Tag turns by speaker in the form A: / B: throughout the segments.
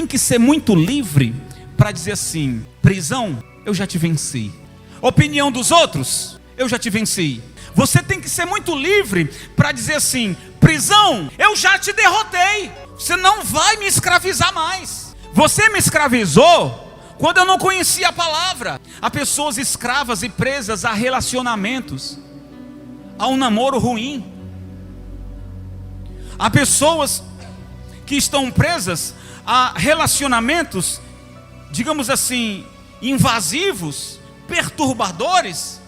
A: tem que ser muito livre para dizer assim: prisão, eu já te venci. Opinião dos outros, eu já te venci. Você tem que ser muito livre para dizer assim: prisão, eu já te derrotei. Você não vai me escravizar mais. Você me escravizou quando eu não conhecia a palavra. Há pessoas escravas e presas a relacionamentos, a um namoro ruim. Há pessoas que estão presas a relacionamentos, digamos assim, invasivos, perturbadores,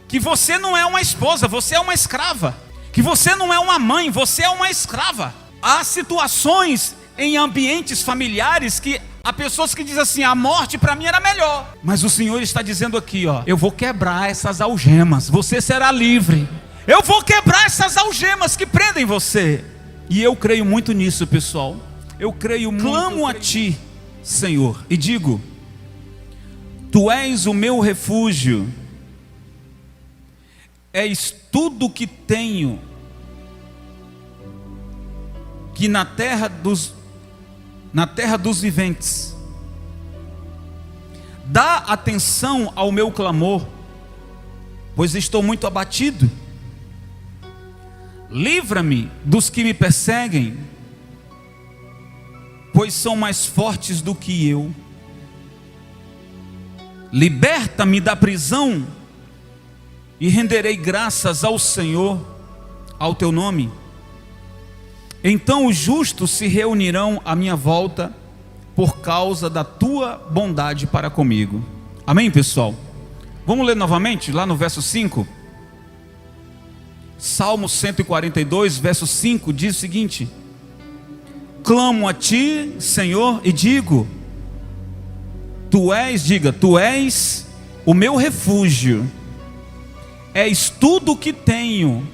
A: que você não é uma esposa, você é uma escrava. Que você não é uma mãe, você é uma escrava. Há situações em ambientes familiares que há pessoas que dizem assim: a morte para mim era melhor. Mas o Senhor está dizendo aqui, ó: eu vou quebrar essas algemas, você será livre. Eu vou quebrar essas algemas que prendem você. E eu creio muito nisso, pessoal. Eu creio muito. Clamo a Ti, Senhor, e digo: Tu és o meu refúgio, és tudo que tenho, que na terra dos viventes. Dá atenção ao meu clamor, pois estou muito abatido. Livra-me dos que me perseguem, pois são mais fortes do que eu. Liberta-me da prisão e renderei graças ao Senhor, ao teu nome. Então os justos se reunirão à minha volta por causa da tua bondade para comigo. Amém, pessoal? Vamos ler novamente lá no verso 5. Salmo 142, verso 5 diz o seguinte: clamo a Ti, Senhor, e digo: Tu és o meu refúgio, és tudo o que tenho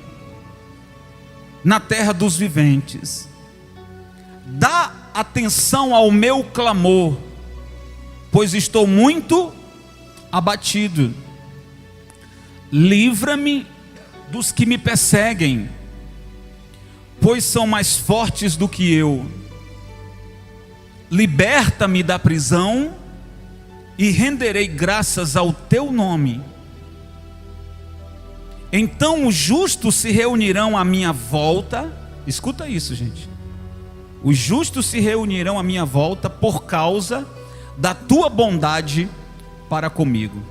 A: na terra dos viventes. Dá atenção ao meu clamor, pois estou muito abatido. Livra-me dos que me perseguem, pois são mais fortes do que eu. Liberta-me da prisão e renderei graças ao teu nome. Então os justos se reunirão à minha volta. Escuta isso, gente. Os justos se reunirão à minha volta por causa da tua bondade para comigo.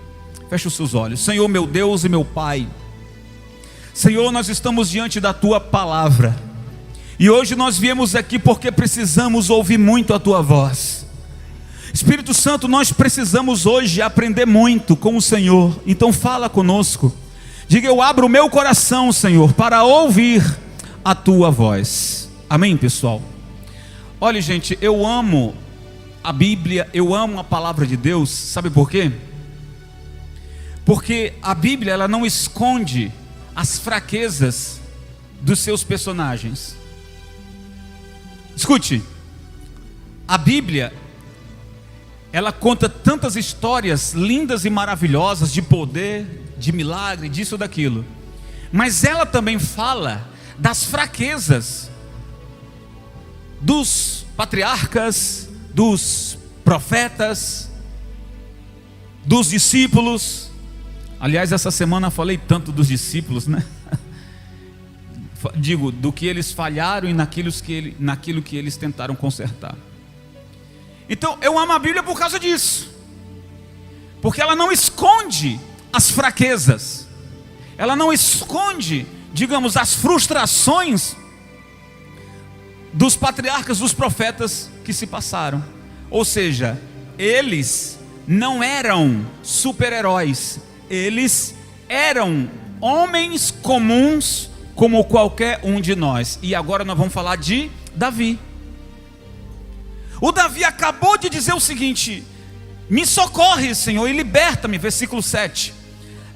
A: Feche os seus olhos. Senhor, meu Deus e meu Pai, Senhor, nós estamos diante da tua palavra, e hoje nós viemos aqui porque precisamos ouvir muito a tua voz. Espírito Santo, nós precisamos hoje aprender muito com o Senhor. Então fala conosco. Diga: eu abro o meu coração, Senhor, para ouvir a tua voz. Amém, pessoal? Olha, gente, eu amo a Bíblia, eu amo a palavra de Deus. Sabe por quê? Porque a Bíblia, ela não esconde as fraquezas dos seus personagens. Escute, a Bíblia, ela conta tantas histórias lindas e maravilhosas de poder, de milagre, disso, daquilo, mas ela também fala das fraquezas dos patriarcas, dos profetas, dos discípulos. Aliás, essa semana eu falei tanto dos discípulos, né? Digo, do que eles falharam e naquilo que eles tentaram consertar. Então, eu amo a Bíblia por causa disso, porque ela não esconde as fraquezas, ela não esconde, digamos, as frustrações dos patriarcas, dos profetas que se passaram. Ou seja, eles não eram super-heróis, eles eram homens comuns como qualquer um de nós. E agora nós vamos falar de Davi. O Davi acabou de dizer o seguinte: me socorre, Senhor, e liberta-me. Versículo 7.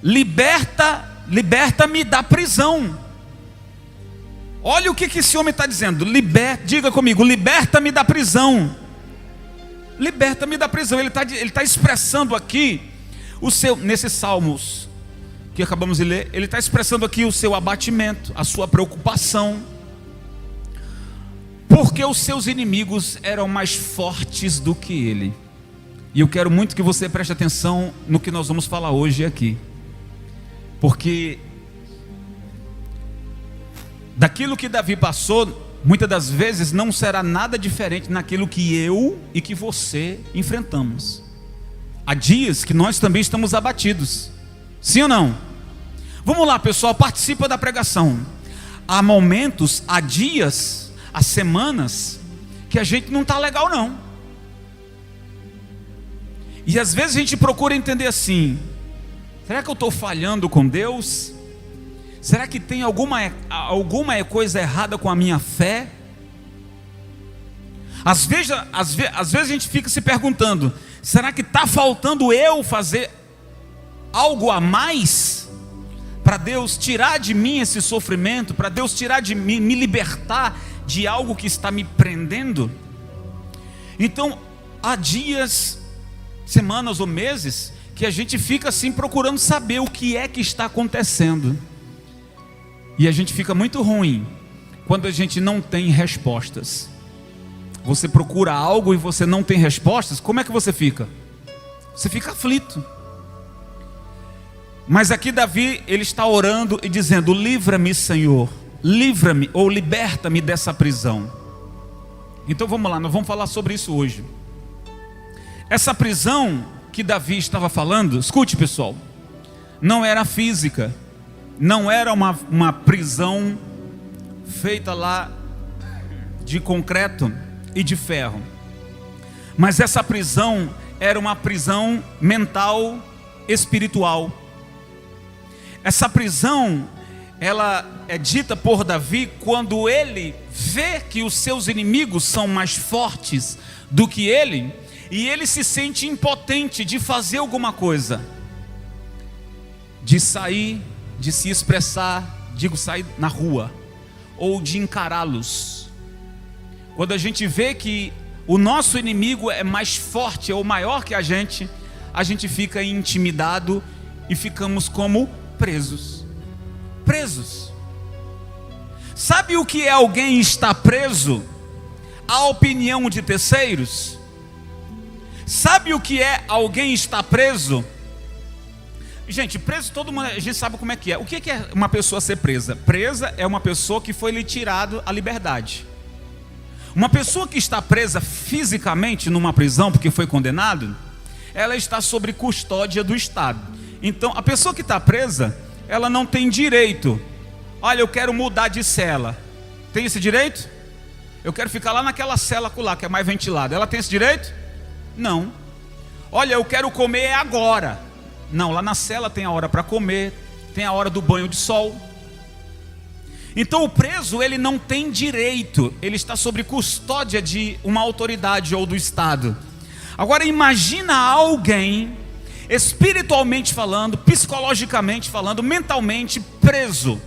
A: Liberta-me da prisão. Olha o que esse homem está dizendo. Diga comigo: liberta-me da prisão. Liberta-me da prisão. Ele está expressando aqui nesses salmos que acabamos de ler, ele está expressando aqui o seu abatimento, a sua preocupação. porque os seus inimigos eram mais fortes do que ele. E eu quero muito que você preste atenção no que nós vamos falar hoje aqui, porque daquilo que Davi passou, muitas das vezes não será nada diferente naquilo que eu e que você enfrentamos. Há dias que nós também estamos abatidos, sim ou não? Vamos lá, pessoal, participa da pregação. Há momentos, há dias, há semanas que a gente não está legal não. E às vezes a gente procura entender assim: será que eu estou falhando com Deus? Será que tem alguma coisa errada com a minha fé? Às vezes a gente fica se perguntando: será que está faltando eu fazer algo a mais para Deus tirar de mim esse sofrimento, para Deus tirar de mim, me libertar de algo que está me prendendo? Então há dias, semanas ou meses que a gente fica assim procurando saber o que é que está acontecendo. E a gente fica muito ruim quando a gente não tem respostas. Você procura algo e você não tem respostas, como é que você fica? Você fica aflito. Mas aqui Davi, ele está orando e dizendo: livra-me, Senhor, livra-me ou liberta-me dessa prisão. Então vamos lá, nós vamos falar sobre isso hoje. Essa prisão que Davi estava falando, escute pessoal, não era física, não era uma prisão feita lá de concreto e de ferro, mas essa prisão era uma prisão mental, espiritual. Essa prisão, ela é dita por Davi quando ele vê que os seus inimigos são mais fortes do que ele, e ele se sente impotente de fazer alguma coisa, de sair, de se expressar, digo sair na rua, ou de encará-los. Quando a gente vê que o nosso inimigo é mais forte ou maior que a gente fica intimidado e ficamos como presos. Sabe o que é alguém estar preso à opinião de terceiros? Sabe o que é alguém estar preso? Gente, preso todo mundo, a gente sabe como é que é. O que é uma pessoa ser presa? Presa é uma pessoa que foi lhe tirado a liberdade. Uma pessoa que está presa fisicamente numa prisão porque foi condenado, ela está sob custódia do Estado. Então a pessoa que está presa, ela não tem direito. Olha, eu quero mudar de cela. Tem esse direito? Eu quero ficar lá naquela cela lá que é mais ventilada. Ela tem esse direito? Não. Olha, eu quero comer agora. Não, lá na cela tem a hora para comer, tem a hora do banho de sol. Então o preso, ele não tem direito, ele está sob custódia de uma autoridade ou do Estado. Agora imagina alguém, espiritualmente falando, psicologicamente falando, mentalmente preso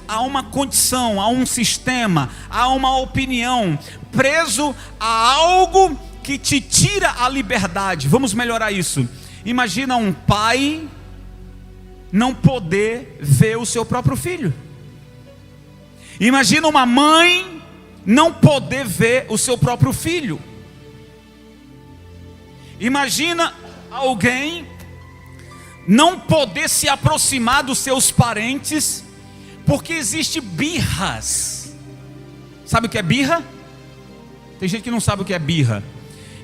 A: a uma condição, a um sistema, a uma opinião, preso a algo que te tira a liberdade. Vamos melhorar isso. Imagina um pai não poder ver o seu próprio filho. Imagina uma mãe não poder ver o seu próprio filho. Imagina alguém não poder se aproximar dos seus parentes porque existe birras. Sabe o que é birra? Tem gente que não sabe o que é birra.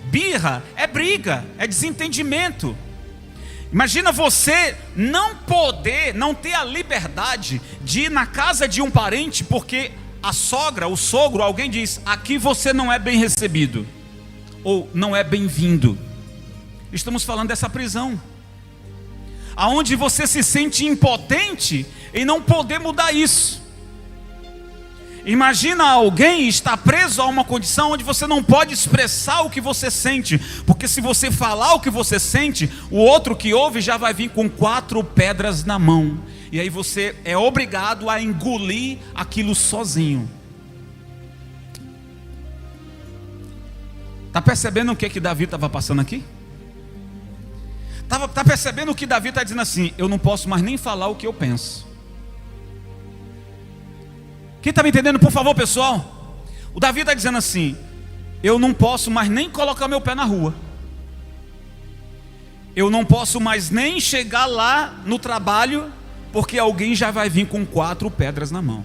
A: Birra é briga, é desentendimento. Imagina você não ter a liberdade de ir na casa de um parente porque a sogra, o sogro, alguém diz: aqui você não é bem recebido, ou não é bem-vindo. Estamos falando dessa prisão, aonde você se sente impotente em não poder mudar isso. Imagina alguém estar preso a uma condição onde você não pode expressar o que você sente, porque se você falar o que você sente, o outro que ouve já vai vir com 4 pedras na mão, e aí você é obrigado a engolir aquilo sozinho. Está percebendo o que Davi estava passando aqui? Está percebendo o que Davi está dizendo assim: eu não posso mais nem falar o que eu penso. Quem está me entendendo, por favor, pessoal? O Davi está dizendo assim: eu não posso mais nem colocar meu pé na rua, eu não posso mais nem chegar lá no trabalho, porque alguém já vai vir com 4 pedras na mão.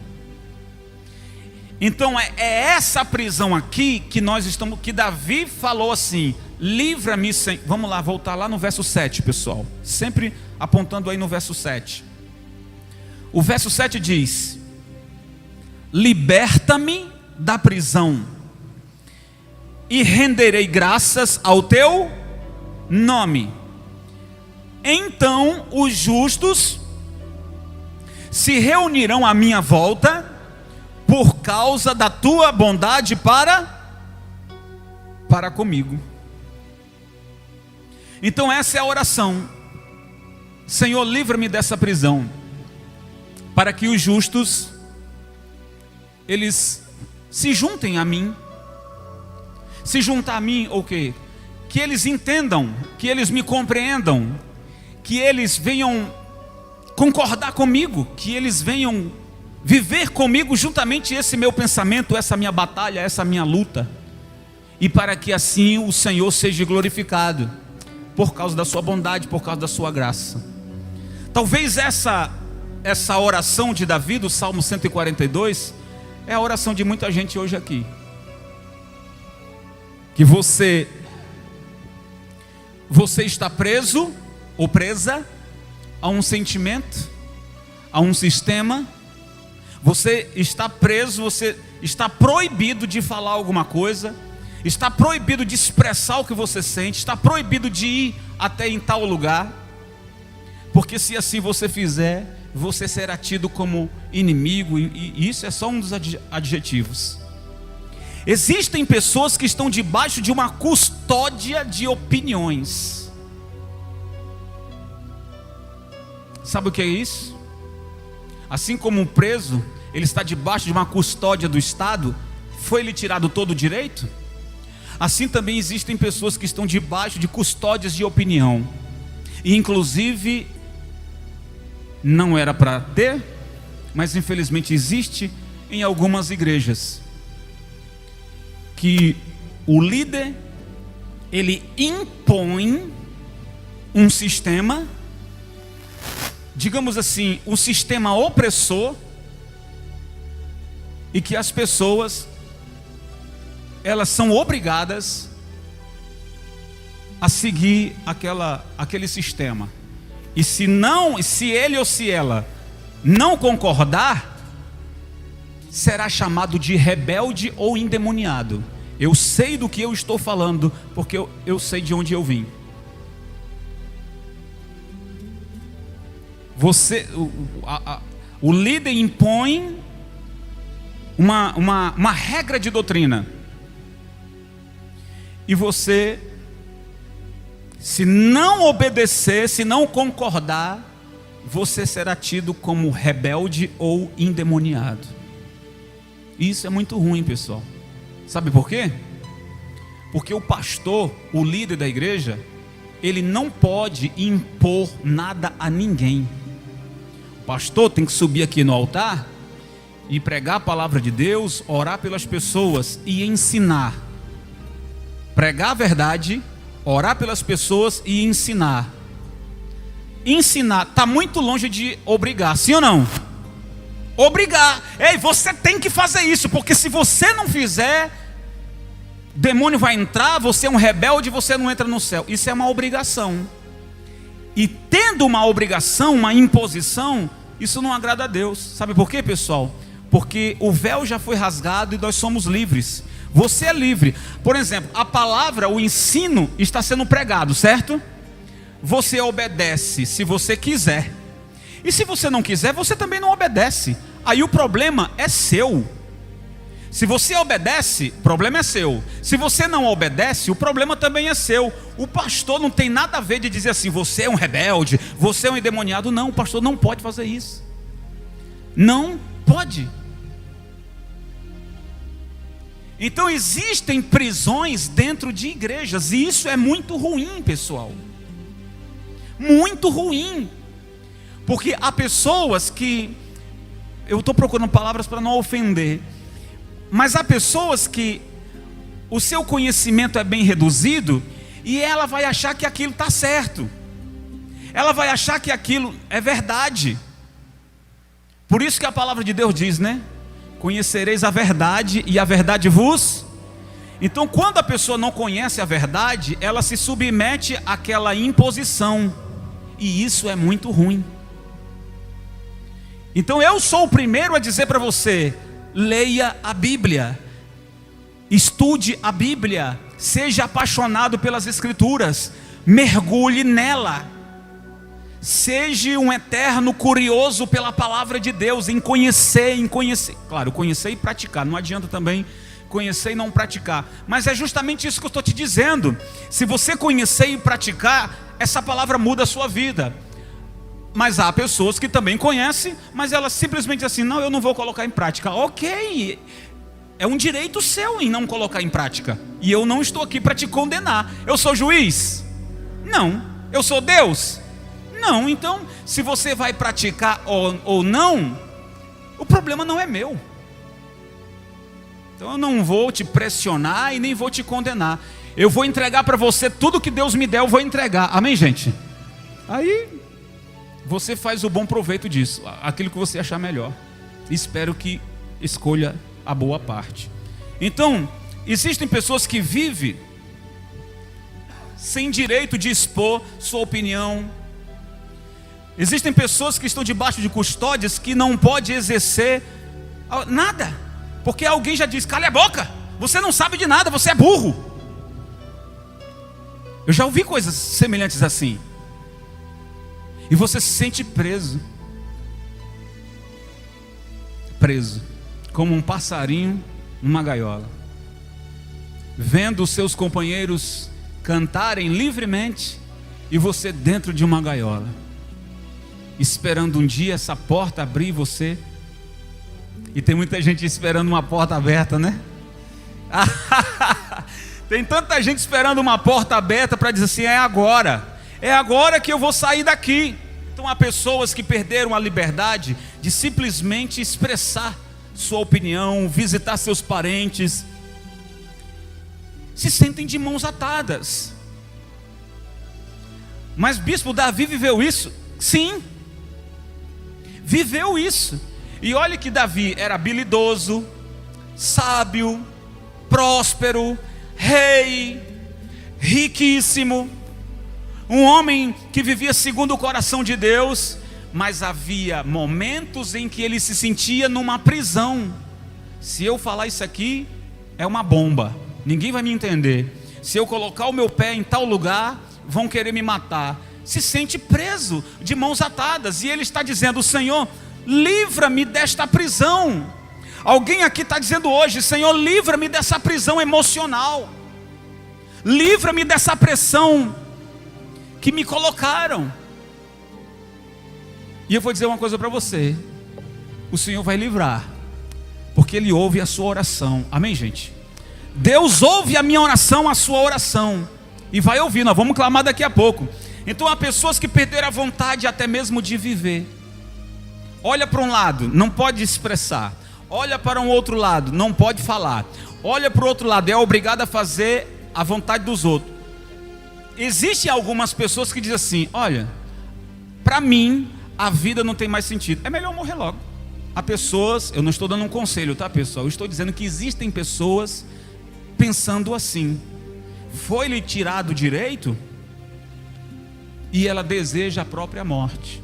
A: Então é essa prisão aqui que nós estamos, que Davi falou assim: livra-me, Senhor. Vamos lá, voltar lá no verso 7, pessoal, sempre apontando aí no verso 7. O verso 7 diz: liberta-me da prisão, e renderei graças ao teu nome. Então os justos se reunirão à minha volta, por causa da tua bondade para comigo. Então essa é a oração: Senhor, livra-me dessa prisão, para que os justos, eles se juntem a mim. Se juntar a mim, o quê? Que eles entendam, que eles me compreendam, que eles venham concordar comigo, que eles venham viver comigo juntamente esse meu pensamento, essa minha batalha, essa minha luta, e para que assim o Senhor seja glorificado, por causa da sua bondade, por causa da sua graça. Talvez essa oração de Davi, do Salmo 142, é a oração de muita gente hoje aqui. Que você está preso ou presa a um sentimento, a um sistema. Você está preso, você está proibido de falar alguma coisa, está proibido de expressar o que você sente, está proibido de ir até em tal lugar, porque se assim você fizer, você será tido como inimigo, e isso é só um dos adjetivos. Existem pessoas que estão debaixo de uma custódia de opiniões. Sabe o que é isso? Assim como um preso, ele está debaixo de uma custódia do Estado, foi-lhe tirado todo o direito? Assim também existem pessoas que estão debaixo de custódias de opinião, e inclusive não era para ter, mas infelizmente existe em algumas igrejas, que o líder, ele impõe um sistema, digamos assim, um sistema opressor, e que as pessoas, elas são obrigadas a seguir aquele sistema. E se ele ou se ela não concordar, será chamado de rebelde ou endemoniado. Eu sei do que eu estou falando, porque eu sei de onde eu vim. O líder impõe uma regra de doutrina, e você, se não obedecer, se não concordar, você será tido como rebelde ou endemoniado. Isso é muito ruim, pessoal. Sabe por quê? Porque o pastor, o líder da igreja, ele não pode impor nada a ninguém. O pastor tem que subir aqui no altar e pregar a palavra de Deus, orar pelas pessoas e ensinar. Pregar a verdade, orar pelas pessoas e ensinar. Ensinar está muito longe de obrigar, sim ou não? Obrigar. Ei, você tem que fazer isso, porque se você não fizer, demônio vai entrar, você é um rebelde, você não entra no céu. Isso é uma obrigação. E tendo uma obrigação, uma imposição, isso não agrada a Deus. Sabe por quê, pessoal? Porque o véu já foi rasgado e nós somos livres. Você é livre. Por exemplo, a palavra, o ensino está sendo pregado, certo? Você obedece se você quiser. E se você não quiser, você também não obedece. Aí o problema é seu. Se você obedece, o problema é seu. Se você não obedece, o problema também é seu. O pastor não tem nada a ver de dizer assim: você é um rebelde, você é um endemoniado. Não, o pastor não pode fazer isso. Não pode. Então existem prisões dentro de igrejas, e isso é muito ruim, pessoal. Muito ruim. Porque há pessoas que, eu estou procurando palavras para não ofender, Mas há pessoas que o seu conhecimento é bem reduzido e ela vai achar que aquilo está certo. Ela vai achar que aquilo é verdade. Por isso que a palavra de Deus diz, né? Conhecereis a verdade e a verdade vos... Então, quando a pessoa não conhece a verdade, ela se submete àquela imposição. E isso é muito ruim. Então, eu sou o primeiro a dizer para você: leia a Bíblia, estude a Bíblia, seja apaixonado pelas Escrituras, mergulhe nela, seja um eterno curioso pela palavra de Deus, em conhecer. Claro, conhecer e praticar, não adianta também conhecer e não praticar, mas é justamente isso que eu estou te dizendo. Se você conhecer e praticar, essa palavra muda a sua vida. Mas há pessoas que também conhecem, mas elas simplesmente assim: não, eu não vou colocar em prática. Ok, é um direito seu em não colocar em prática, e eu não estou aqui para te condenar. Eu sou juiz? Não. Eu sou Deus? Não. Então, se você vai praticar ou não, o problema não é meu. Então eu não vou te pressionar e nem vou te condenar. Eu vou entregar para você tudo que Deus me der, eu vou entregar. Amém, gente? Aí você faz o bom proveito disso, aquilo que você achar melhor. Espero que escolha a boa parte. Então, existem pessoas que vivem sem direito de expor sua opinião. Existem pessoas que estão debaixo de custódias que não pode exercer nada. Porque alguém já diz: cala a boca, você não sabe de nada, você é burro. Eu já ouvi coisas semelhantes assim. E você se sente preso. Preso, como um passarinho numa gaiola, vendo os seus companheiros cantarem livremente, e você dentro de uma gaiola, esperando um dia essa porta abrir e você... E tem muita gente esperando uma porta aberta, né? Tem tanta gente esperando uma porta aberta para dizer assim: é agora que eu vou sair daqui. Então há pessoas que perderam a liberdade de simplesmente expressar sua opinião, visitar seus parentes, se sentem de mãos atadas. Mas bispo Davi viveu isso? Sim, viveu isso. E olha que Davi era habilidoso, sábio, próspero, rei, riquíssimo, um homem que vivia segundo o coração de Deus. Mas havia momentos em que ele se sentia numa prisão. Se eu falar isso aqui, é uma bomba, ninguém vai me entender. Se eu colocar o meu pé em tal lugar, vão querer me matar. Se sente preso, de mãos atadas. E ele está dizendo: Senhor, livra-me desta prisão. Alguém aqui está dizendo hoje: Senhor, livra-me dessa prisão emocional, livra-me dessa pressão que me colocaram. E eu vou dizer uma coisa para você: o Senhor vai livrar, porque Ele ouve a sua oração. Amém, gente? Deus ouve a minha oração, a sua oração, e vai ouvir. Nós vamos clamar daqui a pouco. Então há pessoas que perderam a vontade até mesmo de viver. Olha para um lado, não pode expressar. Olha para um outro lado, não pode falar. Olha para o outro lado, é obrigado a fazer a vontade dos outros. Existem algumas pessoas que dizem assim: olha, para mim a vida não tem mais sentido, é melhor morrer logo. Há pessoas, eu não estou dando um conselho, tá, pessoal? Eu estou dizendo que existem pessoas pensando assim. Foi-lhe tirado o direito e ela deseja a própria morte.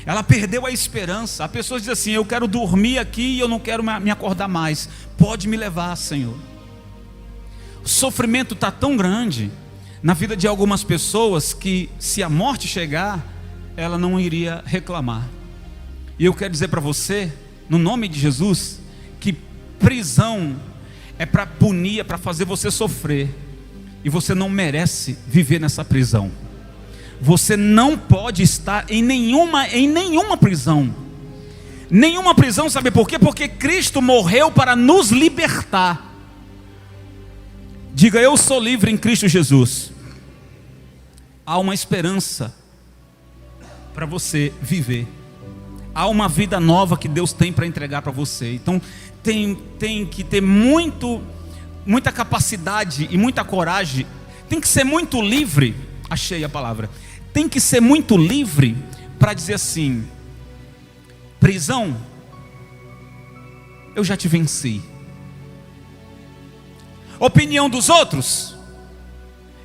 A: Ela perdeu a esperança. Há pessoas que dizem assim: eu quero dormir aqui e eu não quero me acordar mais. Pode me levar, Senhor. O sofrimento está tão grande na vida de algumas pessoas que, se a morte chegar, ela não iria reclamar. E eu quero dizer para você, no nome de Jesus, que prisão é para punir, é para fazer você sofrer. E você não merece viver nessa prisão. Você não pode estar em nenhuma prisão. Nenhuma prisão, sabe por quê? Porque Cristo morreu para nos libertar. Diga: eu sou livre em Cristo Jesus. Há uma esperança para você viver. Há uma vida nova que Deus tem para entregar para você. Então, tem que ter muita capacidade e muita coragem, tem que ser muito livre, achei a palavra, tem que ser muito livre para dizer assim: prisão, eu já te venci. Opinião dos outros,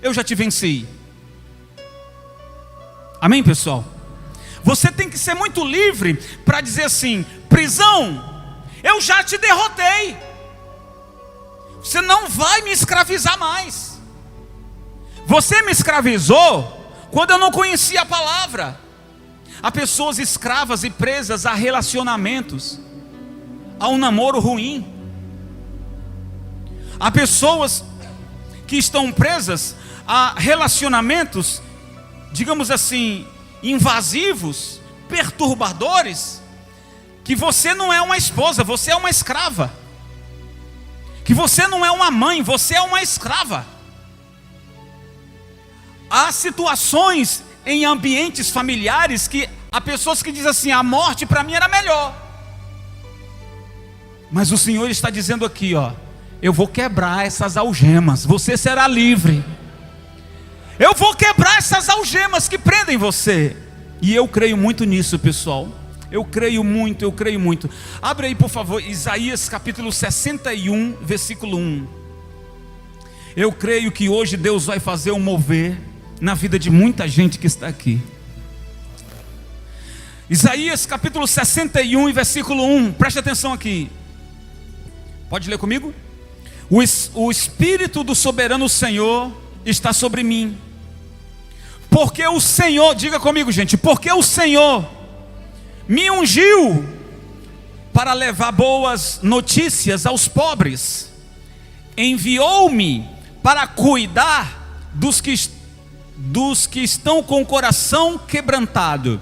A: eu já te venci. Amém, pessoal? Você tem que ser muito livre para dizer assim: prisão, eu já te derrotei. Você não vai me escravizar mais. Você me escravizou quando eu não conhecia a palavra. Há pessoas escravas e presas a relacionamentos, a um namoro ruim. Há pessoas que estão presas a relacionamentos, digamos assim, invasivos, perturbadores, que você não é uma esposa, você é uma escrava. Que você não é uma mãe, você é uma escrava. Há situações em ambientes familiares que há pessoas que dizem assim: a morte para mim era melhor. Mas o Senhor está dizendo aqui, ó: eu vou quebrar essas algemas, você será livre. Eu vou quebrar essas algemas que prendem você. E eu creio muito nisso, pessoal. Eu creio muito. Abre aí, por favor, Isaías capítulo 61, versículo 1. Eu creio que hoje Deus vai fazer um mover na vida de muita gente que está aqui. Isaías capítulo 61 e versículo 1. Preste atenção aqui. Pode ler comigo? O Espírito do soberano Senhor está sobre mim. Porque o Senhor, diga comigo, gente, porque o Senhor me ungiu para levar boas notícias aos pobres, enviou-me para cuidar dos que estão com o coração quebrantado,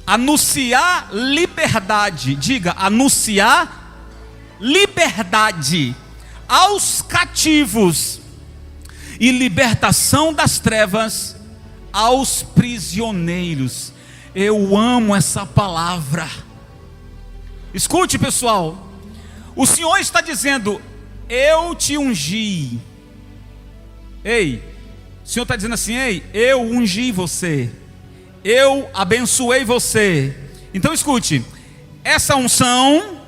A: anunciar liberdade, diga, anunciar liberdade aos cativos e libertação das trevas aos prisioneiros. Eu amo essa palavra. Escute, pessoal, o Senhor está dizendo: eu te ungi. Ei, o Senhor está dizendo assim: ei, eu ungi você, eu abençoei você. Então escute, essa unção,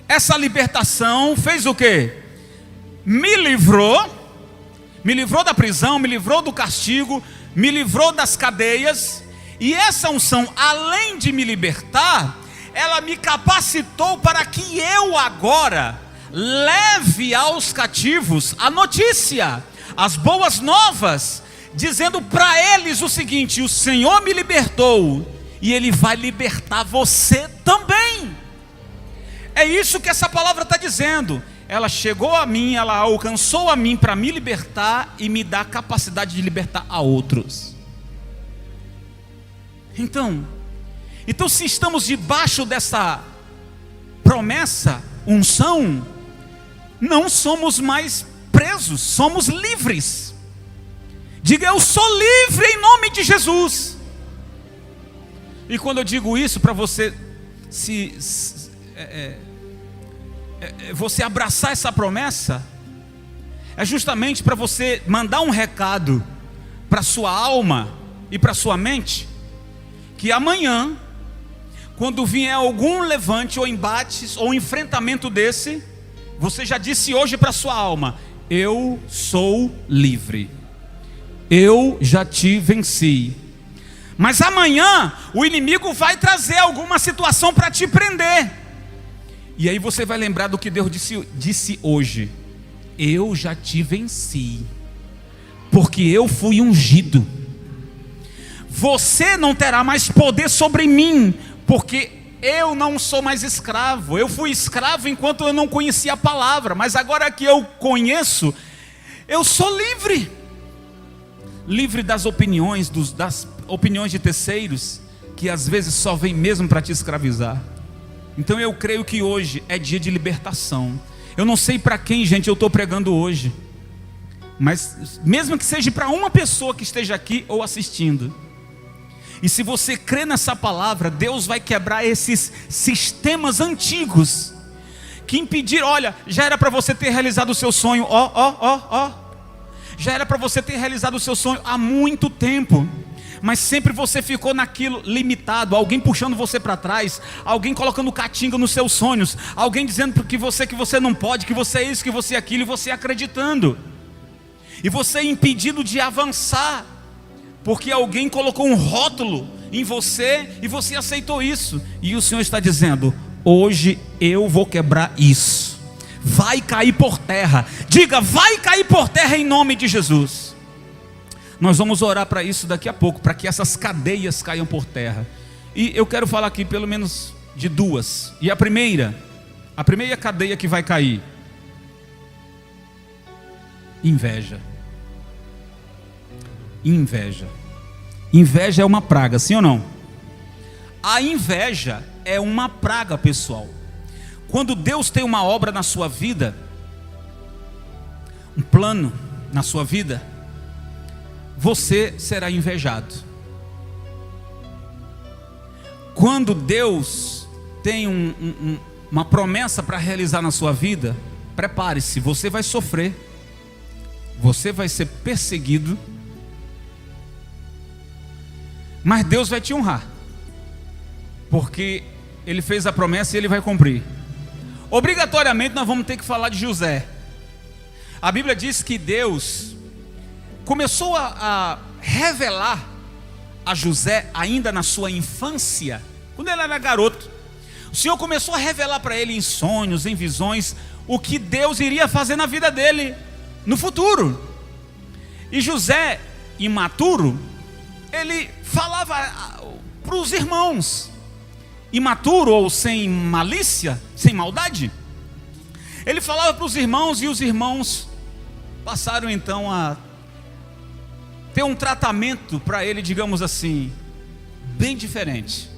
A: essa libertação fez o quê? Me livrou da prisão, me livrou do castigo, me livrou das cadeias. E essa unção, além de me libertar, ela me capacitou para que eu agora leve aos cativos a notícia, as boas novas, dizendo para eles o seguinte: o Senhor me libertou e Ele vai libertar você também. É isso que essa palavra está dizendo. Ela chegou a mim, ela alcançou a mim para me libertar e me dar a capacidade de libertar a outros. Então, se estamos debaixo dessa promessa, unção, não somos mais presos, somos livres. Diga: eu sou livre em nome de Jesus. E quando eu digo isso para você, você abraçar essa promessa, é justamente para você mandar um recado para sua alma e para sua mente, que amanhã, quando vier algum levante ou embate ou enfrentamento desse, você já disse hoje para sua alma: eu sou livre, eu já te venci. Mas amanhã o inimigo vai trazer alguma situação para te prender, e aí você vai lembrar do que Deus disse hoje: eu já te venci, porque eu fui ungido. Você não terá mais poder sobre mim, porque eu não sou mais escravo. Eu fui escravo enquanto eu não conhecia a palavra, mas agora que eu conheço, eu sou livre. Livre das opiniões, das opiniões de terceiros, que às vezes só vem mesmo para te escravizar. Então eu creio que hoje é dia de libertação. Eu não sei para quem, gente, eu estou pregando hoje, mas mesmo que seja para uma pessoa que esteja aqui ou assistindo, e se você crê nessa palavra, Deus vai quebrar esses sistemas antigos que impediram. Olha, já era para você ter realizado o seu sonho, já era para você ter realizado o seu sonho há muito tempo, mas sempre você ficou naquilo limitado, alguém puxando você para trás, alguém colocando catinga nos seus sonhos, alguém dizendo que você não pode, que você é isso, que você é aquilo, e você acreditando, e você impedido de avançar, porque alguém colocou um rótulo em você, e você aceitou isso, e o Senhor está dizendo: hoje eu vou quebrar isso, vai cair por terra. Diga: vai cair por terra em nome de Jesus. Nós vamos orar para isso daqui a pouco, para que essas cadeias caiam por terra. E eu quero falar aqui pelo menos de duas. E a primeira cadeia que vai cair: inveja. Inveja. Inveja é uma praga, sim ou não? A inveja é uma praga, pessoal. Quando Deus tem uma obra na sua vida, um plano na sua vida, você será invejado. Quando Deus tem uma promessa para realizar na sua vida, prepare-se, você vai sofrer, você vai ser perseguido, mas Deus vai te honrar, porque Ele fez a promessa e Ele vai cumprir. Obrigatoriamente nós vamos ter que falar de José. A Bíblia diz que Deus começou a revelar a José ainda na sua infância, quando ele era garoto. O Senhor começou a revelar para ele em sonhos, em visões, o que Deus iria fazer na vida dele no futuro. E José, imaturo, ele falava para os irmãos, imaturo ou sem malícia, sem maldade, ele falava para os irmãos, e os irmãos passaram então a ter um tratamento para ele, digamos assim, bem diferente.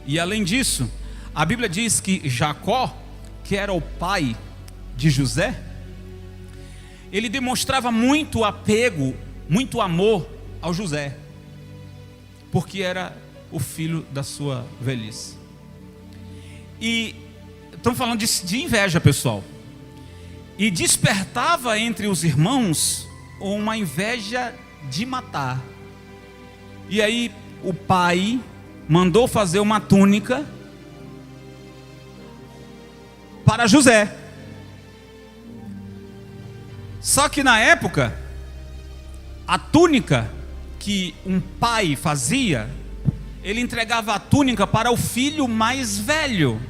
A: E além disso, a Bíblia diz que Jacó, que era o pai de José, ele demonstrava muito apego, muito amor ao José, porque era o filho da sua velhice. E estamos falando de inveja, pessoal. E despertava entre os irmãos uma inveja de matar. E aí o pai mandou fazer uma túnica para José. Só que na época, a túnica que um pai fazia, ele entregava a túnica para o filho mais velho,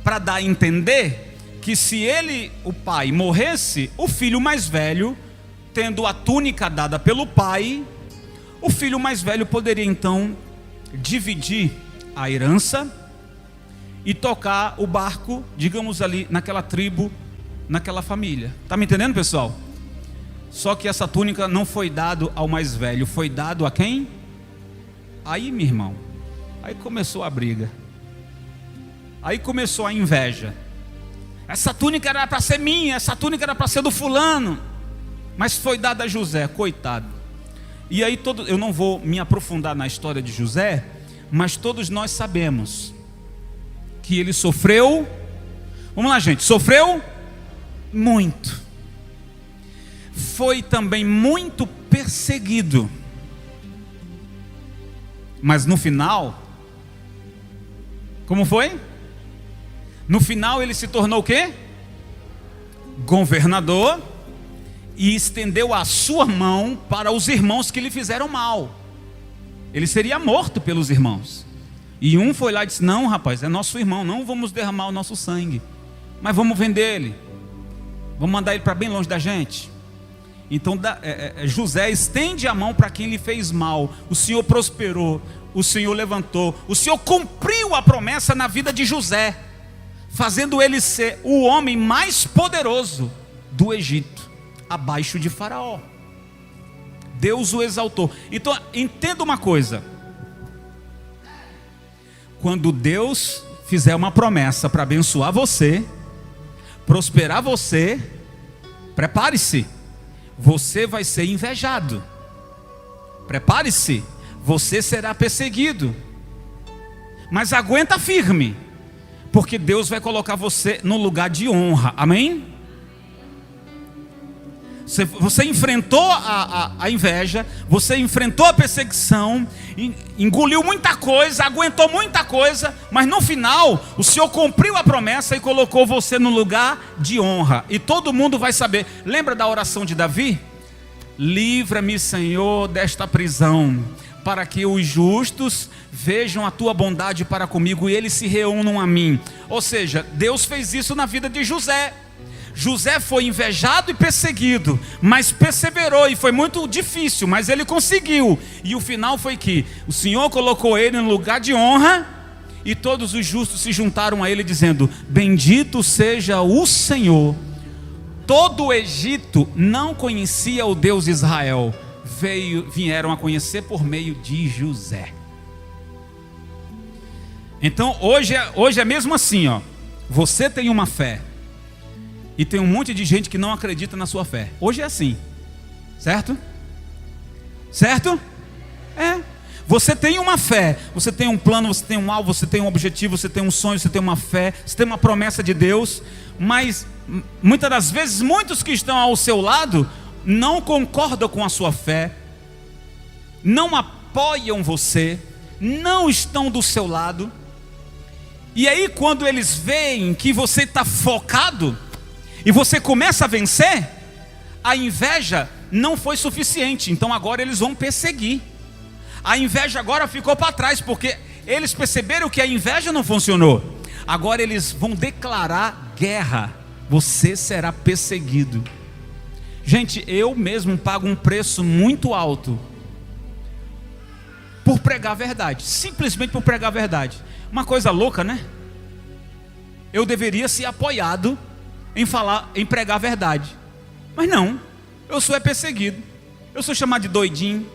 A: para dar a entender que se ele, o pai, morresse, o filho mais velho, tendo a túnica dada pelo pai, o filho mais velho poderia então dividir a herança e tocar o barco, digamos ali, naquela tribo, naquela família. Está me entendendo, pessoal? Só que essa túnica não foi dado ao mais velho, foi dado a quem? Aí, meu irmão, aí começou a briga, aí começou a inveja. Essa túnica era para ser minha, essa túnica era para ser do fulano, mas foi dada a José, coitado. E aí eu não vou me aprofundar na história de José, mas todos nós sabemos que ele sofreu, vamos lá, gente, sofreu muito, foi também muito perseguido, mas no final, como foi? No final ele se tornou o quê? Governador, e estendeu a sua mão para os irmãos que lhe fizeram mal. Ele seria morto pelos irmãos, e um foi lá e disse: não, rapaz, é nosso irmão, não vamos derramar o nosso sangue, mas vamos vender ele, vamos mandar ele para bem longe da gente. Então José estende a mão para quem lhe fez mal. O Senhor prosperou, o Senhor levantou, o Senhor cumpriu a promessa na vida de José, fazendo ele ser o homem mais poderoso do Egito, abaixo de Faraó. Deus o exaltou. Então entenda uma coisa: quando Deus fizer uma promessa para abençoar você, prosperar você, prepare-se, você vai ser invejado. Prepare-se, você será perseguido. Mas aguenta firme, porque Deus vai colocar você no lugar de honra, amém? Você enfrentou a inveja, você enfrentou a perseguição, engoliu muita coisa, aguentou muita coisa, mas no final o Senhor cumpriu a promessa e colocou você no lugar de honra. E todo mundo vai saber. Lembra da oração de Davi? Livra-me, Senhor, desta prisão, para que os justos vejam a tua bondade para comigo e eles se reúnam a mim. Ou seja, Deus fez isso na vida de José. José foi invejado e perseguido, mas perseverou, e foi muito difícil, mas ele conseguiu. E o final foi que o Senhor colocou ele no lugar de honra, e todos os justos se juntaram a ele dizendo: bendito seja o Senhor. Todo o Egito não conhecia o Deus Israel, vieram a conhecer por meio de José. Então hoje é mesmo assim, ó. Você tem uma fé, e tem um monte de gente que não acredita na sua fé. Hoje é assim, certo? Certo? É. Você tem uma fé, você tem um plano, você tem um alvo, você tem um objetivo, você tem um sonho, você tem uma fé, você tem uma promessa de Deus. Mas muitas das vezes, muitos que estão ao seu lado não concordam com a sua fé, não apoiam você, não estão do seu lado. E aí quando eles veem que você está focado e você começa a vencer, a inveja não foi suficiente, então agora eles vão perseguir. A inveja agora ficou para trás, porque eles perceberam que a inveja não funcionou. Agora eles vão declarar guerra, você será perseguido. Gente, eu mesmo pago um preço muito alto por pregar a verdade, simplesmente por pregar a verdade. Uma coisa louca, né? Eu deveria ser apoiado em pregar a verdade, mas não, eu sou perseguido, eu sou chamado de doidinho,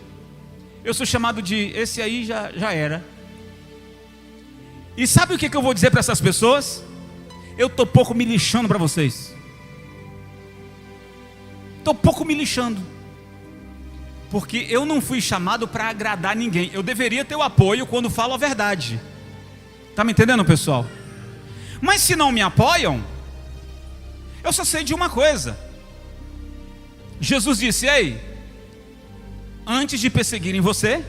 A: eu sou chamado de esse aí já era. E sabe o que eu vou dizer para essas pessoas? Eu estou pouco me lixando para vocês, estou pouco me lixando, porque eu não fui chamado para agradar ninguém. Eu deveria ter o apoio quando falo a verdade, está me entendendo, pessoal? Mas se não me apoiam, eu só sei de uma coisa. Jesus disse: ei, antes de perseguirem você,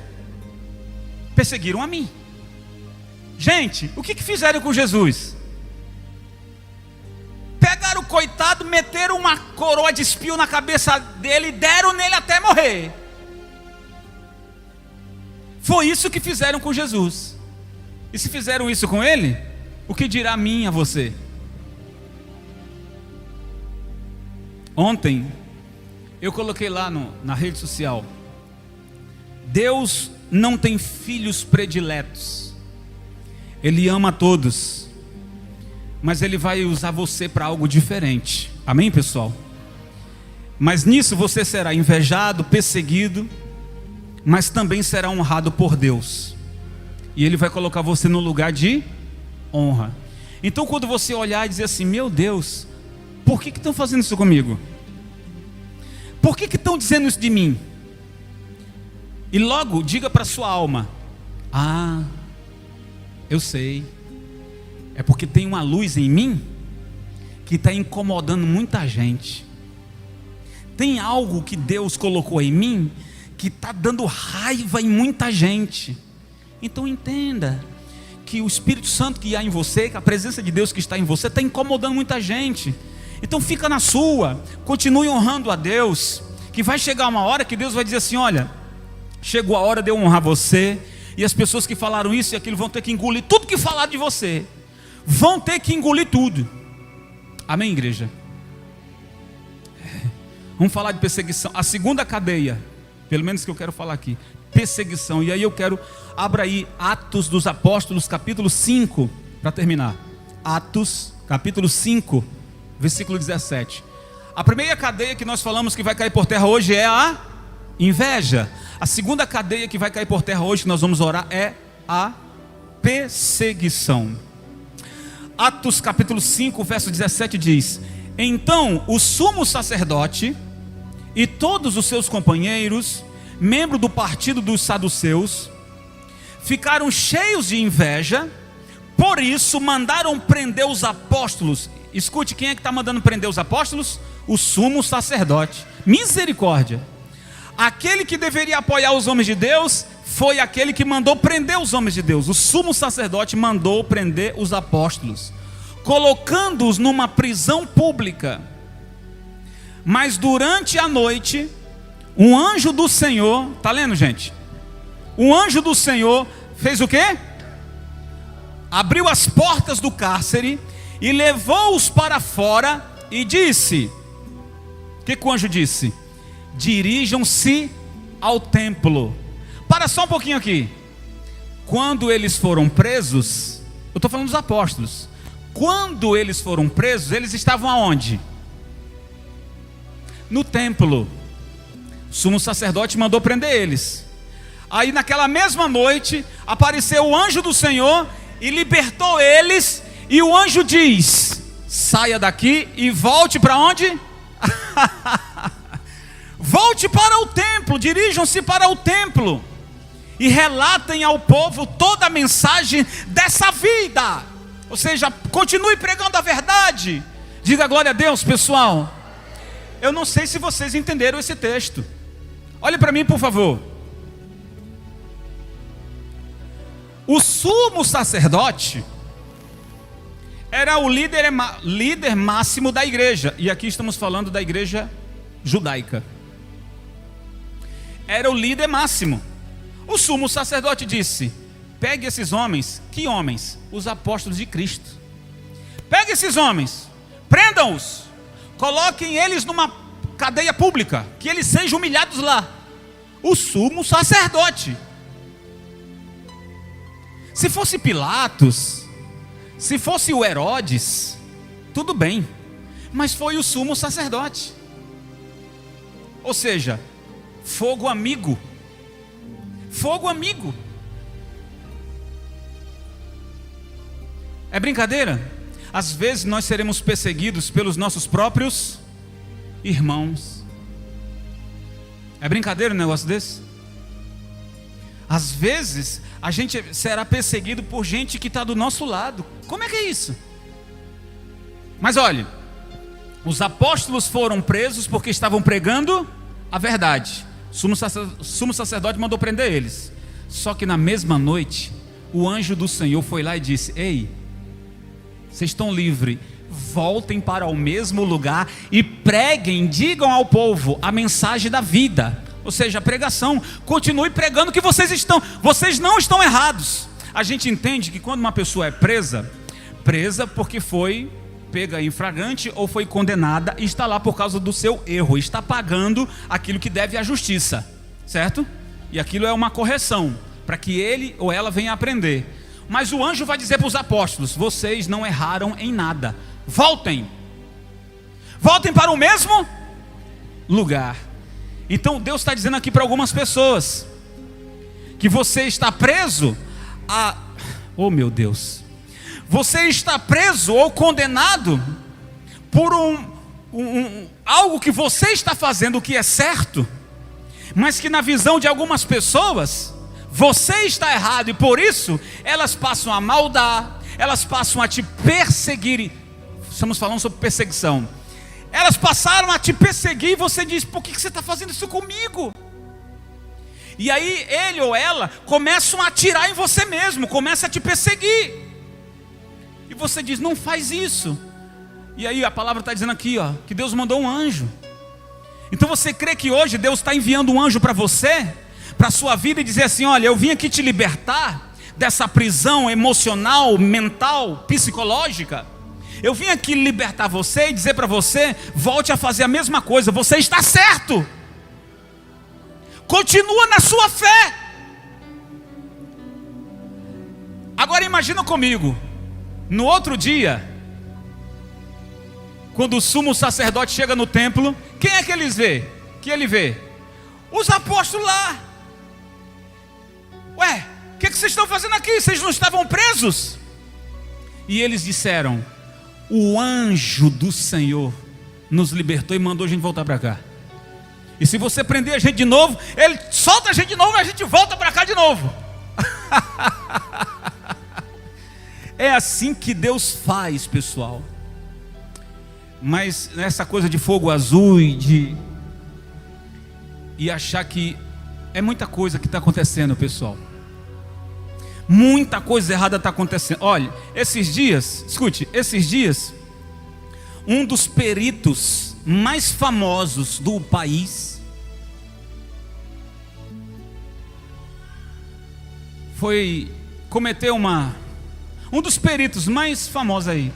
A: perseguiram a mim. Gente, o que fizeram com Jesus? Pegaram o coitado, meteram uma coroa de espinho na cabeça dele e deram nele até morrer. Foi isso que fizeram com Jesus. E se fizeram isso com ele, o que dirá a mim e a você? Ontem eu coloquei lá na rede social: Deus não tem filhos prediletos, Ele ama a todos, mas Ele vai usar você para algo diferente, amém, pessoal? Mas nisso você será invejado, perseguido, mas também será honrado por Deus, e Ele vai colocar você no lugar de honra. Então quando você olhar e dizer assim: meu Deus, por que estão fazendo isso comigo? Por que estão dizendo isso de mim? E logo diga para sua alma: ah, eu sei, é porque tem uma luz em mim que está incomodando muita gente. Tem algo que Deus colocou em mim que está dando raiva em muita gente. Então entenda que o Espírito Santo que há em você, que a presença de Deus que está em você, está incomodando muita gente. Então fica na sua, continue honrando a Deus, que vai chegar uma hora que Deus vai dizer assim: olha, chegou a hora de eu honrar você, e as pessoas que falaram isso e aquilo vão ter que engolir tudo que falaram de você, vão ter que engolir tudo. Amém, igreja? Vamos falar de perseguição. A segunda cadeia, pelo menos que eu quero falar aqui, perseguição. E aí eu quero, abra aí Atos dos Apóstolos, capítulo 5, para terminar. Atos, capítulo 5, versículo 17. A primeira cadeia que nós falamos que vai cair por terra hoje é a inveja. A segunda cadeia que vai cair por terra hoje, que nós vamos orar, é a perseguição. Atos capítulo 5, verso 17 diz: então o sumo sacerdote e todos os seus companheiros, membros do partido dos saduceus, ficaram cheios de inveja Por isso mandaram prender os apóstolos. Escute, quem é que está mandando prender os apóstolos? O sumo sacerdote. Misericórdia. Aquele que deveria apoiar os homens de Deus foi aquele que mandou prender os homens de Deus. O sumo sacerdote mandou prender os apóstolos, colocando-os numa prisão pública. Mas durante a noite, um anjo do Senhor, está lendo, gente? Um anjo do Senhor fez o quê? Abriu as portas do cárcere e levou-os para fora e disse: o que o anjo disse? Dirijam-se ao templo. Para só um pouquinho aqui. Quando eles foram presos, eu estou falando dos apóstolos. Quando eles foram presos, eles estavam aonde? No templo. O sumo sacerdote mandou prender eles. Aí naquela mesma noite apareceu o anjo do Senhor e libertou eles. E o anjo diz: saia daqui e volte para onde? Volte para o templo, dirijam-se para o templo e relatem ao povo toda a mensagem dessa vida. Ou seja, continue pregando a verdade. Diga glória a Deus, pessoal. Eu não sei se vocês entenderam esse texto. Olhe para mim, por favor. O sumo sacerdote era o líder máximo da igreja. E aqui estamos falando da igreja judaica. Era o líder máximo. O sumo sacerdote disse: pegue esses homens. Que homens? Os apóstolos de Cristo. Pegue esses homens, prendam-os, coloquem eles numa cadeia pública, que eles sejam humilhados lá. O sumo sacerdote. Se fosse Pilatos, se fosse o Herodes, tudo bem, mas foi o sumo sacerdote. Ou seja, fogo amigo. Fogo amigo. É brincadeira? Às vezes nós seremos perseguidos pelos nossos próprios irmãos. É brincadeira um negócio desse? Às vezes a gente será perseguido por gente que está do nosso lado. Como é que é isso? Mas olha, os apóstolos foram presos porque estavam pregando a verdade. O sumo sacerdote mandou prender eles. Só que na mesma noite, o anjo do Senhor foi lá e disse: ei, vocês estão livres, voltem para o mesmo lugar e preguem, digam ao povo a mensagem da vida. Ou seja, a pregação. Continue pregando que vocês não estão errados. A gente entende que quando uma pessoa é presa porque foi pega em flagrante ou foi condenada e está lá por causa do seu erro, está pagando aquilo que deve à justiça, certo? E aquilo é uma correção, para que ele ou ela venha aprender. Mas o anjo vai dizer para os apóstolos: vocês não erraram em nada, voltem para o mesmo lugar. Então Deus está dizendo aqui para algumas pessoas que você está preso a... oh meu Deus, você está preso ou condenado por algo que você está fazendo que é certo, mas que na visão de algumas pessoas você está errado, e por isso elas passam a maldar, elas passam a te perseguir. Estamos falando sobre perseguição. Elas passaram a te perseguir e você diz: por que você está fazendo isso comigo? E aí ele ou ela começam a atirar em você mesmo, começa a te perseguir. E você diz: não faz isso. E aí a palavra está dizendo aqui, ó, que Deus mandou um anjo. Então você crê que hoje Deus está enviando um anjo para você, para a sua vida, e dizer assim: olha, eu vim aqui te libertar dessa prisão emocional, mental, psicológica. Eu vim aqui libertar você e dizer para você: volte a fazer a mesma coisa, você está certo. Continua na sua fé. Agora imagina comigo, no outro dia, quando o sumo sacerdote chega no templo, quem é que ele vê? Os apóstolos lá. Ué, o que vocês estão fazendo aqui? Vocês não estavam presos? E eles disseram: o anjo do Senhor nos libertou e mandou a gente voltar para cá. E se você prender a gente de novo, ele solta a gente de novo e a gente volta para cá de novo. É assim que Deus faz, pessoal. Mas essa coisa de fogo azul e achar que é muita coisa que está acontecendo, pessoal. Muita coisa errada está acontecendo. Olha, esses dias, um dos peritos mais famosos do país cometeu um dos peritos mais famosos aí.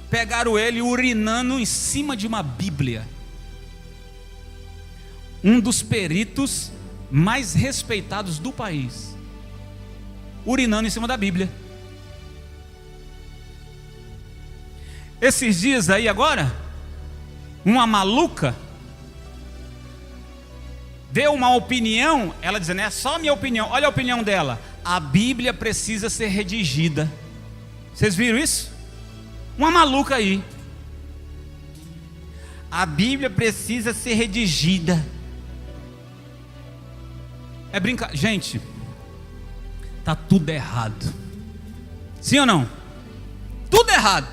A: Pegaram ele urinando em cima de uma Bíblia. Um dos peritos mais respeitados do país, urinando em cima da Bíblia. Esses dias aí agora, uma maluca deu uma opinião, ela dizendo, é só minha opinião, olha a opinião dela: a Bíblia precisa ser redigida. Vocês viram isso? Uma maluca aí. A Bíblia precisa ser redigida. É brincadeira, gente. Tá tudo errado. Sim ou não? Tudo errado.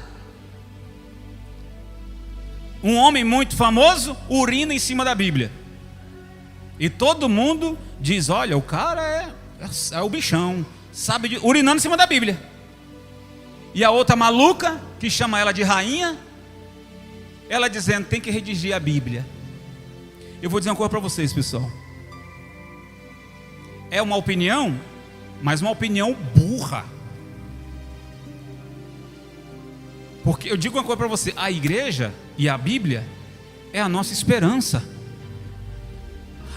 A: Um homem muito famoso urina em cima da Bíblia. E todo mundo diz, olha, o cara é o bichão, sabe, urinando em cima da Bíblia. E a outra maluca, que chama ela de rainha, ela dizendo, tem que redigir a Bíblia. Eu vou dizer uma coisa para vocês, pessoal. É uma opinião, mas uma opinião burra. Porque eu digo uma coisa para você, a igreja e a Bíblia é a nossa esperança.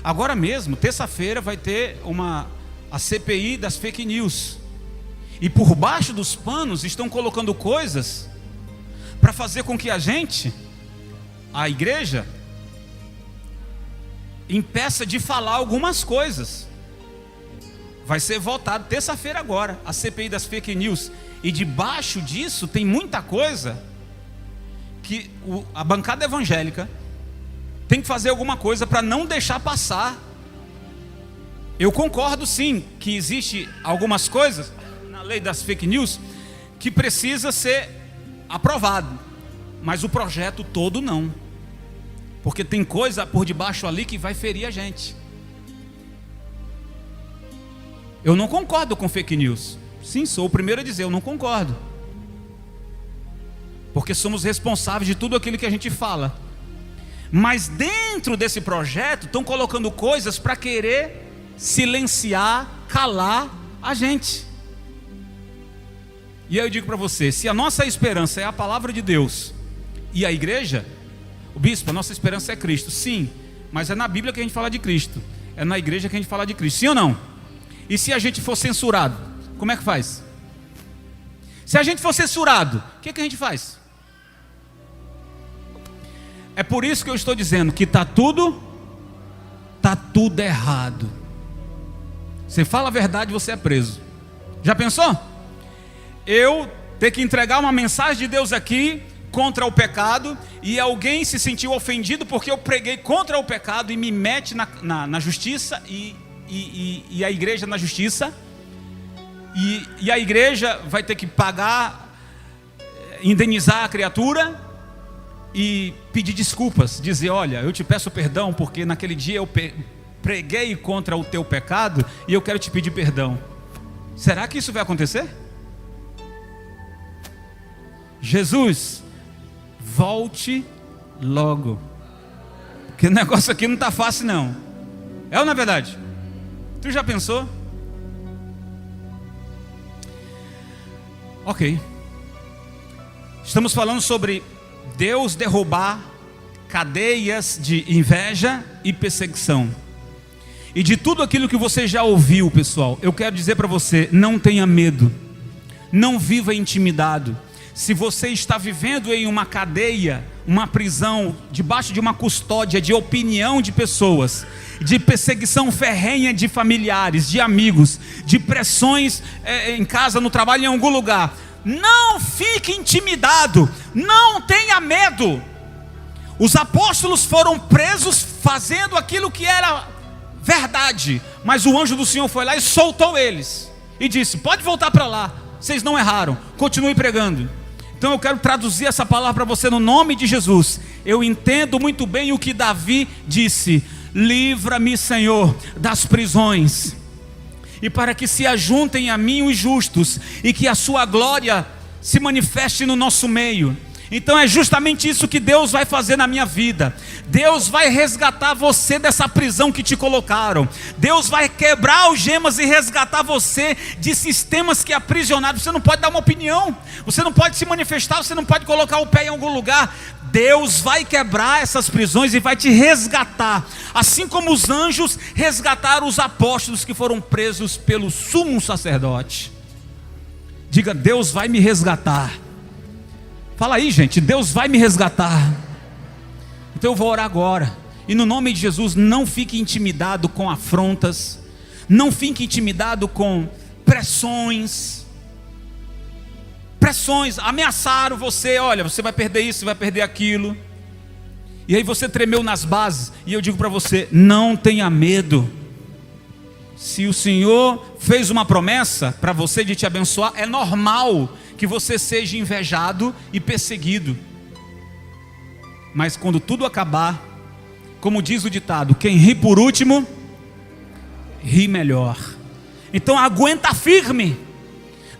A: Agora mesmo, terça-feira, vai ter a CPI das fake news. E por baixo dos panos estão colocando coisas para fazer com que a igreja, impeça de falar algumas coisas. Vai ser votado terça-feira agora, a CPI das fake news. E debaixo disso tem muita coisa que a bancada evangélica tem que fazer alguma coisa para não deixar passar. Eu concordo sim que existe algumas coisas na lei das fake news que precisa ser aprovado, mas o projeto todo não, porque tem coisa por debaixo ali que vai ferir a gente. Eu não concordo com fake news. Sim, sou o primeiro a dizer, eu não concordo. Porque somos responsáveis de tudo aquilo que a gente fala. Mas dentro desse projeto estão colocando coisas para querer silenciar, calar a gente. E aí eu digo para você, se a nossa esperança é a palavra de Deus e a igreja, o bispo, a nossa esperança é Cristo. Sim, mas é na Bíblia que a gente fala de Cristo. É na igreja que a gente fala de Cristo. Sim ou não? E se a gente for censurado, como é que faz? Se a gente for censurado, o que a gente faz? É por isso que eu estou dizendo que está tudo errado. Você fala a verdade, você é preso. Já pensou? Eu ter que entregar uma mensagem de Deus aqui contra o pecado, e alguém se sentiu ofendido porque eu preguei contra o pecado e me mete na justiça e a igreja na justiça, e a igreja vai ter que pagar, indenizar a criatura e pedir desculpas, dizer, olha, eu te peço perdão porque naquele dia eu preguei contra o teu pecado e eu quero te pedir perdão. Será que isso vai acontecer? Jesus, volte logo, porque o negócio aqui não está fácil não. É ou não é verdade? Tu já pensou? Ok. Estamos falando sobre Deus derrubar cadeias de inveja e perseguição. E de tudo aquilo que você já ouviu, pessoal, eu quero dizer para você, não tenha medo. Não viva intimidado. Se você está vivendo em uma cadeia, uma prisão, debaixo de uma custódia de opinião de pessoas, de perseguição ferrenha de familiares, de amigos, de pressões em casa, no trabalho, em algum lugar, não fique intimidado, não tenha medo. Os apóstolos foram presos fazendo aquilo que era verdade, mas o anjo do Senhor foi lá e soltou eles, e disse, pode voltar para lá, vocês não erraram, continue pregando. Então eu quero traduzir essa palavra para você no nome de Jesus. Eu entendo muito bem o que Davi disse: livra-me, Senhor, das prisões, e para que se ajuntem a mim os justos, e que a sua glória se manifeste no nosso meio. Então é justamente isso que Deus vai fazer na minha vida. Deus vai resgatar você dessa prisão que te colocaram. Deus vai quebrar algemas e resgatar você de sistemas que aprisionaram. Você não pode dar uma opinião, você não pode se manifestar, você não pode colocar o pé em algum lugar. Deus vai quebrar essas prisões e vai te resgatar, assim como os anjos resgataram os apóstolos que foram presos pelo sumo sacerdote. Diga: Deus vai me resgatar. Fala aí, gente, Deus vai me resgatar. Então eu vou orar agora, e no nome de Jesus, não fique intimidado com afrontas, não fique intimidado com pressões. Ameaçaram você: olha, você vai perder isso, você vai perder aquilo. E aí você tremeu nas bases, e eu digo para você: não tenha medo. Se o Senhor fez uma promessa para você de te abençoar, é normal que você seja invejado e perseguido. Mas quando tudo acabar, como diz o ditado, quem ri por último, ri melhor. Então aguenta firme.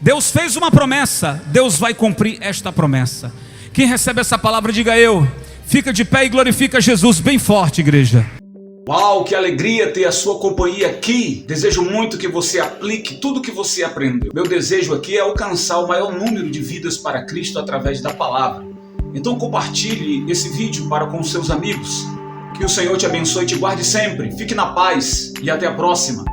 A: Deus fez uma promessa, Deus vai cumprir esta promessa. Quem recebe essa palavra, diga eu. Fica de pé e glorifica Jesus bem forte, igreja.
B: Uau, que alegria ter a sua companhia aqui. Desejo muito que você aplique tudo que você aprendeu. Meu desejo aqui é alcançar o maior número de vidas para Cristo através da palavra. Então compartilhe esse vídeo para com seus amigos. Que o Senhor te abençoe e te guarde sempre. Fique na paz e até a próxima.